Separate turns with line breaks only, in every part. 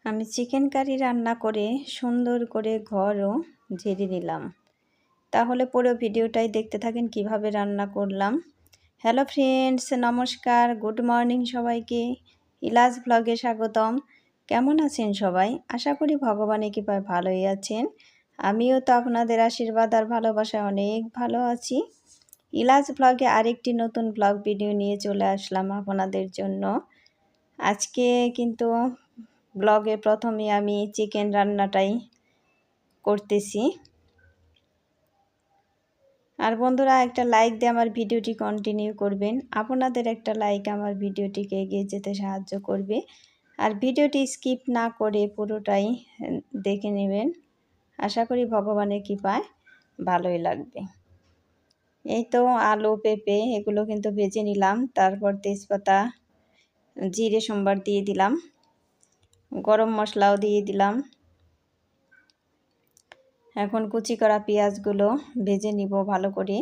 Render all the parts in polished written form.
আমি chicken curry রান্না করে সুন্দর করে ঘরও ঝেড়ে নিলাম। তাহলে পুরো ভিডিওটাই দেখতে থাকেন কিভাবে রান্না করলাম। হ্যালো ফ্রেন্ডস, নমস্কার, গুড মর্নিং সবাইকে। ইলাজ ব্লগে স্বাগতম। কেমন আছেন সবাই? আশা করি ভগবানের কৃপায় ভালোই আছেন। আমিও তো আপনাদের আশীর্বাদ আর ভালোবাসায় অনেক ভালো আছি। ইলাজ ব্লগে আরেকটি নতুন ব্লগ ভিডিও নিয়ে চলে আসলাম আপনাদের জন্য। আজকে কিন্তু ব্লগে প্রথমে আমি চিকেন রান্নাটাই করতেছি। আর বন্ধুরা, একটা লাইক দিয়ে আমার ভিডিওটি কন্টিনিউ করবেন। আপনাদের একটা লাইক আমার ভিডিওটিকে এগিয়ে যেতে সাহায্য করবে। আর ভিডিওটি স্কিপ না করে পুরোটাই দেখে নেবেন। আশা করি ভগবানের কৃপায় ভালোই লাগবে। এই তো আলু পেঁপে এগুলো কিন্তু ভেজে নিলাম। তারপর তেজপাতা জিরে সম্বার দিয়ে দিলাম, গরম মশলাও দিয়ে দিলাম। এখন কুচি করা পেঁয়াজগুলো ভেজে নিব ভালো করে,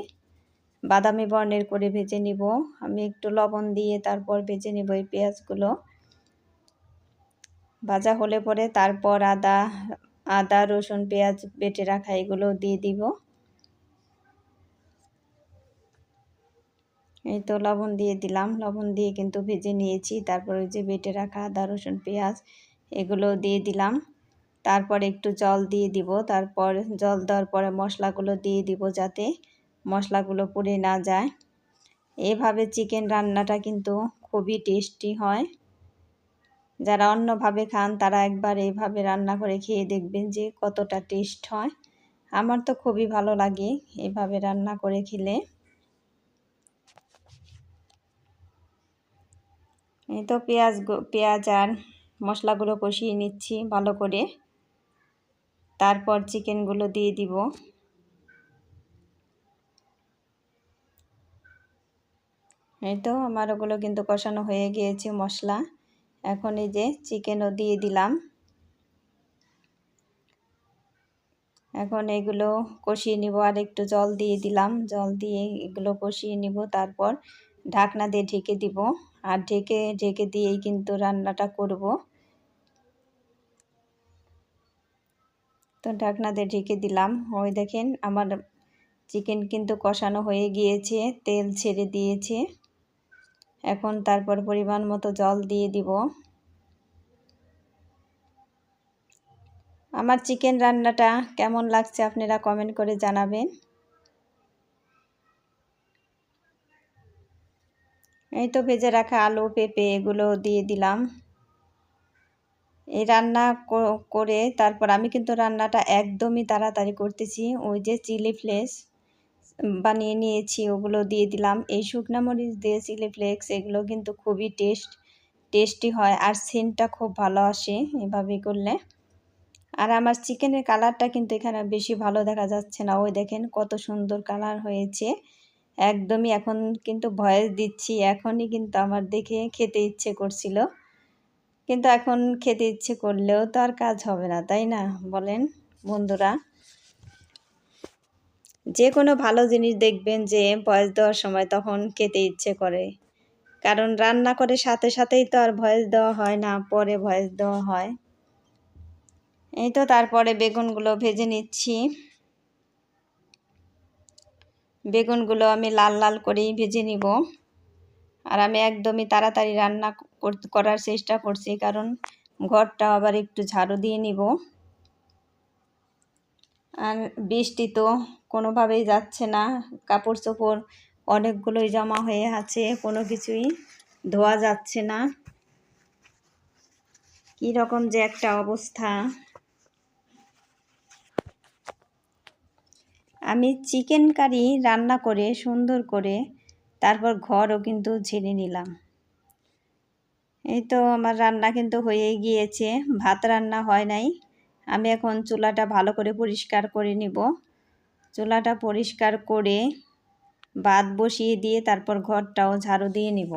বাদামি বর্ণের করে ভেজে নিব। আমি একটু লবণ দিয়ে তারপর ভেজে নিব এই পেঁয়াজগুলো। ভাজা হলে পরে তারপর আদা রসুন পেঁয়াজ বেটে রাখা এগুলো দিয়ে দিব। এই তো লবণ দিয়ে দিলাম, লবণ দিয়ে কিন্তু ভেজে নিয়েছি। তারপর ওই যে বেটে রাখা আদা রসুন পেঁয়াজ এগুলো দিয়ে দিলাম। তারপর একটু জল দিয়ে দিব। তারপর জল দেওয়ার পরে মশলাগুলো দিয়ে দিব যাতে মশলাগুলো পুড়ে না যায়। এভাবে চিকেন রান্নাটা কিন্তু খুবই টেস্টি হয়। যারা অন্যভাবে খান তারা একবার এইভাবে রান্না করে খেয়ে দেখবেন যে কতটা টেস্ট হয়। আমার তো খুবই ভালো লাগে এভাবে রান্না করে খেলে। এই তো পেঁয়াজ আর মশলাগুলো কষিয়ে নিচ্ছি ভালো করে। তারপর চিকেনগুলো দিয়ে দিব। এই তো আমার ওগুলো কিন্তু কষানো হয়ে গিয়েছে মশলা। এখন এই যে চিকেনও দিয়ে দিলাম। এখন এগুলো কষিয়ে নিব, আর একটু জল দিয়ে দিলাম। জল দিয়ে এগুলো কষিয়ে নিব। তারপর ঢাকনা দিয়ে ঢেকে দিব। আর ঢেকে দিয়েই কিন্তু রান্নাটা করব। তো ঢাকনা দিয়ে ঢেকে দিলাম। ওই দেখেন আমার চিকেন কিন্তু কষানো হয়ে গিয়েছে, তেল ছেড়ে দিয়েছে। এখন তারপর পরিমাণ মতো জল দিয়ে দিব। আমার চিকেন রান্নাটা কেমন লাগছে আপনারা কমেন্ট করে জানাবেন। এই তো ভেজে রাখা আলু পেঁপে এগুলো দিয়ে দিলাম। এই রান্না করে তারপর আমি কিন্তু রান্নাটা একদমই তাড়াতাড়ি করতেছি। ওই যে চিলি ফ্লেক্স বানিয়ে নিয়েছি ওগুলো দিয়ে দিলাম। এই শুকনো মরিচ দিয়ে চিলি ফ্লেক্স এগুলো কিন্তু খুবই টেস্টি হয়, আর সেন্টটা খুব ভালো আসে এভাবে করলে। আর আমার চিকেনের কালারটা কিন্তু এখানে বেশি ভালো দেখা যাচ্ছে না। ওই দেখেন কত সুন্দর কালার হয়েছে। একদমই এখন কিন্তু ভয়েস দিচ্ছি, এখনই কিন্তু আমার দেখে খেতে ইচ্ছে করছিল। কিন্তু এখন খেতে ইচ্ছে করলেও তো আর কাজ হবে না, তাই না বলেন বন্ধুরা? যে কোনো ভালো জিনিস দেখবেন যে ভয়েস দেওয়ার সময় তখন খেতে ইচ্ছে করে। কারণ রান্না করে সাথে সাথেই তো আর ভয়েস দেওয়া হয় না, পরে ভয়েস দেওয়া হয়। এই তো তারপরে বেগুনগুলো ভেজে নিচ্ছি। বেগুনগুলো আমি লাল লাল করেই ভেজে নিব। আর আমি একদমই তাড়াতাড়ি রান্না করার চেষ্টা করছি, কারণ ঘরটা আবার একটু ঝাড়ু দিয়ে নিব। আর বৃষ্টি তো কোনোভাবেই যাচ্ছে না। কাপড় চোপড় অনেকগুলোই জমা হয়ে আছে, কোনো কিছুই ধোয়া যাচ্ছে না। কী রকম যে একটা অবস্থা। আমি চিকেন কারি রান্না করে সুন্দর করে তারপর ঘরও কিন্তু ঝেড়ে নিলাম। এই তো আমার রান্না কিন্তু হয়েই গিয়েছে। ভাত রান্না হয় নাই। আমি এখন চুলাটা ভালো করে পরিষ্কার করে নিব। চুলাটা পরিষ্কার করে ভাত বসিয়ে দিয়ে তারপর ঘরটাও ঝাড়ু দিয়ে নিব,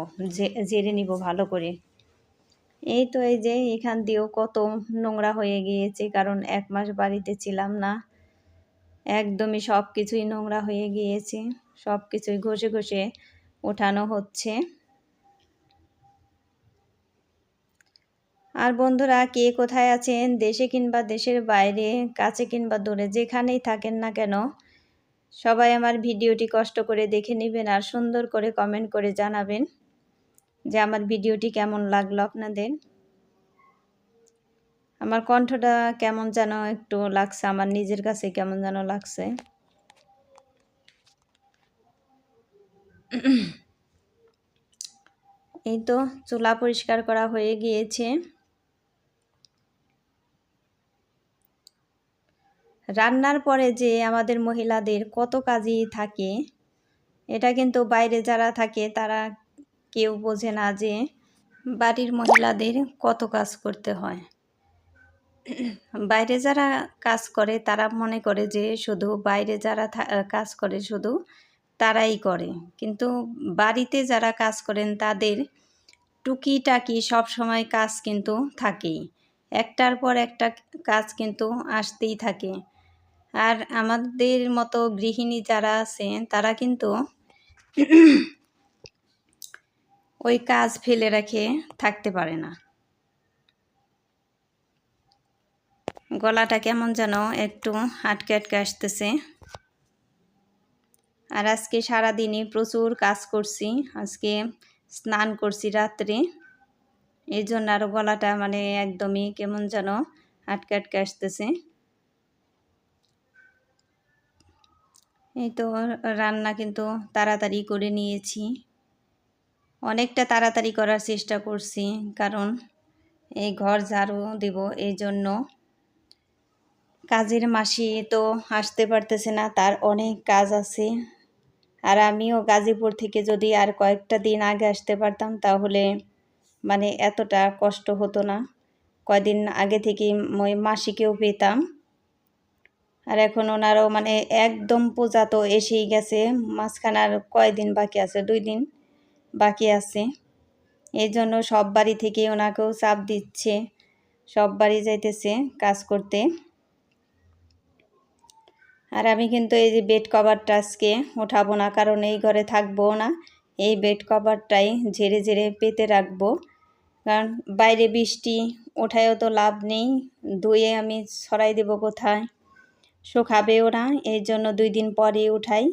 ঝেড়ে নিব ভালো করে। এই তো এই যে এখান দিয়েও কত নোংরা হয়ে গিয়েছে, কারণ 1 মাস বাড়িতে ছিলাম না। একদমই সব কিছুই নোংরা হয়ে গিয়েছে। সব কিছুই ঘষে ঘষে ওঠানো হচ্ছে। আর বন্ধুরা, কে কোথায় আছেন, দেশে কিংবা দেশের বাইরে, কাছে কিংবা দূরে, যেখানেই থাকেন না কেন, সবাই আমার ভিডিওটি কষ্ট করে দেখে নেবেন আর সুন্দর করে কমেন্ট করে জানাবেন যে আমার ভিডিওটি কেমন লাগলো আপনাদের। আমার কণ্ঠটা কেমন যেন একটু লাগছে, আমার নিজের কাছে কেমন যেন লাগছে। এই তো চুলা পরিষ্কার করা হয়ে গিয়েছে। রান্নার পরে যে আমাদের মহিলাদের কত কাজই থাকে, এটা কিন্তু বাইরে যারা থাকে তারা কেউ বোঝে না যে বাড়ির মহিলাদের কত কাজ করতে হয়। বাইরে যারা কাজ করে তারা মনে করে যে শুধু বাইরে যারা কাজ করে শুধু তারাই করে, কিন্তু বাড়িতে যারা কাজ করেন তাদের টুকিটাকি সব সময় কাজ কিন্তু থাকেই, একটার পর একটা কাজ কিন্তু আসতেই থাকে। আর আমাদের মতো গৃহিণী যারা আছেন তারা কিন্তু ওই কাজ ফেলে রেখে থাকতে পারে না। গলাটা কেমন যেন একটু আটকে আটকে আসতেছে। আর আজকে সারাদিনই প্রচুর কাজ করছি, আজকে স্নান করছি রাত্রে, এই জন্য আরও গলাটা মানে একদমই কেমন যেন আটকে আটকে আসতেছে। এই তো রান্না কিন্তু তাড়াতাড়ি করে নিয়েছি, অনেকটা তাড়াতাড়ি করার চেষ্টা করছি, কারণ এই ঘর ঝাড়ু দেব, এই জন্য। কাজের মাসি তো আসতে পারতেছে না, তার অনেক কাজ আছে। আর আমিও গাজীপুর থেকে যদি আর কয়েকটা দিন আগে আসতে পারতাম তাহলে মানে এতটা কষ্ট হতো না, কয়দিন আগে থেকেই ওই মাসিকেও পেতাম। আর এখন ওনারও মানে একদম পূজা তো এসেই গেছে, মাঝখানে আর কয়দিন বাকি আছে, 2 দিন বাকি আছে। এই জন্য সব বাড়ি থেকে ওনাকেও চাপ দিচ্ছে, সব বাড়ি যাইতেছে কাজ করতে। আর আমি কিন্তু এই যে বেড কভারটা আজকে উঠাবো না, কারণ এই ঘরে থাকবো না, এই বেড কভারটাই ঝেড়ে ঝেড়ে পেতে রাখবো, কারণ বাইরে বৃষ্টি, ওঠায়ও তো লাভ নেই, ধুয়ে আমি ছড়াই দেবো কোথায়, শুকাবেও না, এই জন্য 2 দিন পরে উঠাই,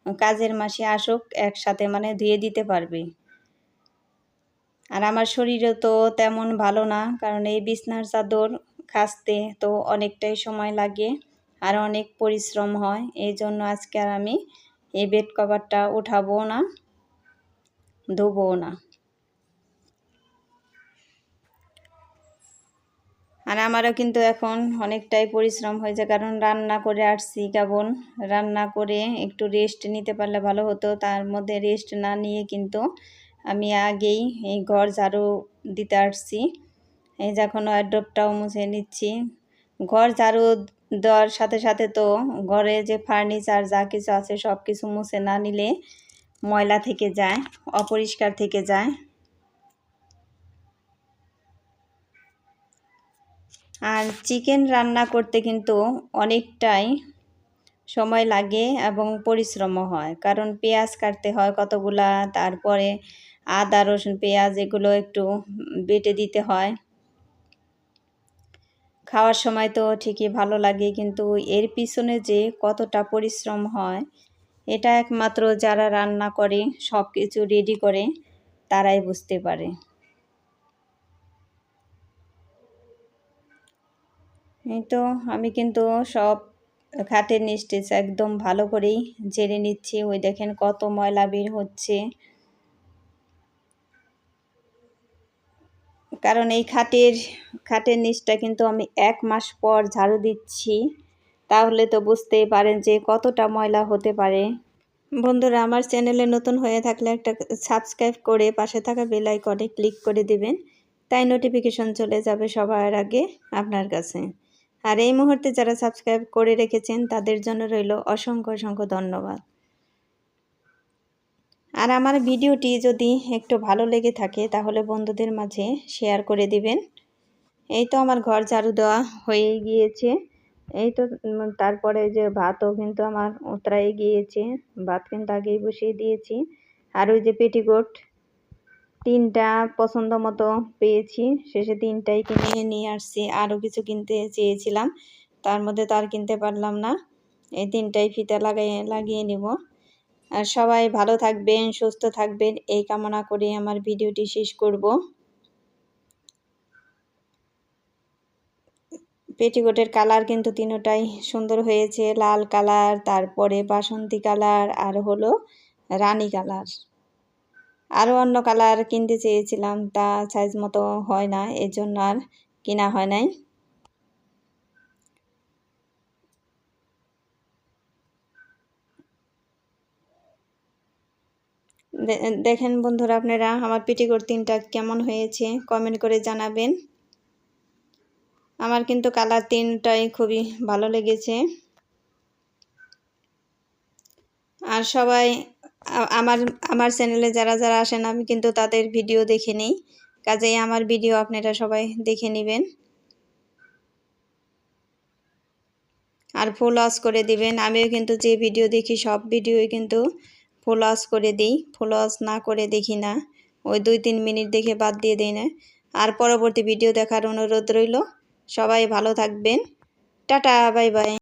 কাজের মাসি আসুক একসাথে মানে ধুয়ে দিতে পারবে। আর আমার শরীরও তো তেমন ভালো না, কারণ এই বিছনার চাদর কাচতে তো অনেকটাই সময় লাগে আর অনেক পরিশ্রম হয়, এই জন্য আজকে আর আমি এই বেড কভারটা উঠাবো না, ধোবো না। আর আমারও কিন্তু এখন অনেকটাই পরিশ্রম হয়েছে, কারণ রান্না করে আসছি, কেবল রান্না করে একটু রেস্ট নিতে পারলে ভালো হতো, তার মধ্যে রেস্ট না নিয়ে কিন্তু আমি আগেই এই ঘর ঝাড়ু দিতে আসছি। এই যে এখন ওয়ারড্রপটাও মুছে নিচ্ছি। ঘর ঝাড়ু দেওয়ার সাথে সাথে তো ঘরে যে ফার্নিচার যা কিছু আছে সব কিছু মুছে না নিলে ময়লা থেকে যায়, অপরিষ্কার থেকে যায়। আর চিকেন রান্না করতে কিন্তু অনেকটাই সময় লাগে এবং পরিশ্রমও হয়, কারণ পেঁয়াজ কাটতে হয় কতগুলা, তারপরে আদা রসুন পেঁয়াজ এগুলো একটু বেটে দিতে হয়। খাওয়ার সময় তো ঠিকই ভালো লাগে, কিন্তু এর পিছনে যে কতটা পরিশ্রম হয় এটা একমাত্র যারা রান্না করে, সব কিছু রেডি করে, তারাই বুঝতে পারে। এই তো আমি কিন্তু সব খাটের নিচে একদম ভালো করেই ঝেড়ে নিচ্ছি। ওই দেখেন কত ময়লা বের হচ্ছে, কারণ এই খাটের নিচটা কিন্তু আমি 1 মাস পর ঝাড়ু দিচ্ছি, তাহলে তো বুঝতেই পারেন যে কতটা ময়লা হতে পারে। বন্ধুরা, আমার চ্যানেলে নতুন হয়ে থাকলে একটা সাবস্ক্রাইব করে পাশে থাকা বেল আইকনে ক্লিক করে দিবেন, তাই নোটিফিকেশন চলে যাবে সবার আগে আপনার কাছে। আর এই মুহূর্তে যারা সাবস্ক্রাইব করে রেখেছেন তাদের জন্য রইল অসংখ্য অসংখ্য ধন্যবাদ। আর আমার ভিডিওটি যদি একটু ভালো লেগে থাকে তাহলে বন্ধুদের মাঝে শেয়ার করে দিবেন। এই তো আমার ঘর ঝাড়ু দেওয়া হয়ে গিয়েছে। এই তো তারপরে যে ভাতও কিন্তু আমার উতরাই গিয়েছে, ভাত কিন্তু আগেই বসিয়ে দিয়েছি। আর ওই যে পেটিকোট, 3টা পছন্দ মতো পেয়েছি, শেষে 3টাই কিনে নিয়ে আসছি। আরও কিছু কিনতে চেয়েছিলাম, তার মধ্যে তো আর কিনতে পারলাম না। এই 3টাই ফিতা লাগিয়ে নেব। আর সবাই ভালো থাকবেন, সুস্থ থাকবেন এই কামনা করে আমার ভিডিওটি শেষ করব। পেটিকোটের কালার কিন্তু তিনটাই সুন্দর হয়েছে, লাল কালার, তারপরে বাসন্তী কালার, আর হলো রানী কালার। আরও অন্য কালার কিনতে চেয়েছিলাম, তা সাইজ মতো হয় না, এর জন্য আর কেনা হয় নাই। দেখেন বন্ধুরা, আপনারা আমার পেটিকোট 3টা কেমন হয়েছে কমেন্ট করে জানাবেন। আমার কিন্তু কালার 3টাই খুবই ভালো লেগেছে। আর সবাই আমার চ্যানেলে যারা আসেন, আমি কিন্তু তাদের ভিডিও দেখে নিই, কাজেই আমার ভিডিও আপনারা সবাই দেখে নেবেন আর ফুল ওয়াচ করে দিবেন। আমিও কিন্তু যে ভিডিও দেখি সব ভিডিওই কিন্তু ফুল ওয়াচ করে দিই, ফুল ওয়াচ না করে দেখি না, ওই 2-3 মিনিট দেখে বাদ দিয়ে দিই না। আর পরবর্তী ভিডিও দেখার অনুরোধ রইল। সবাই ভালো থাকবেন, টাটা, বাই বাই।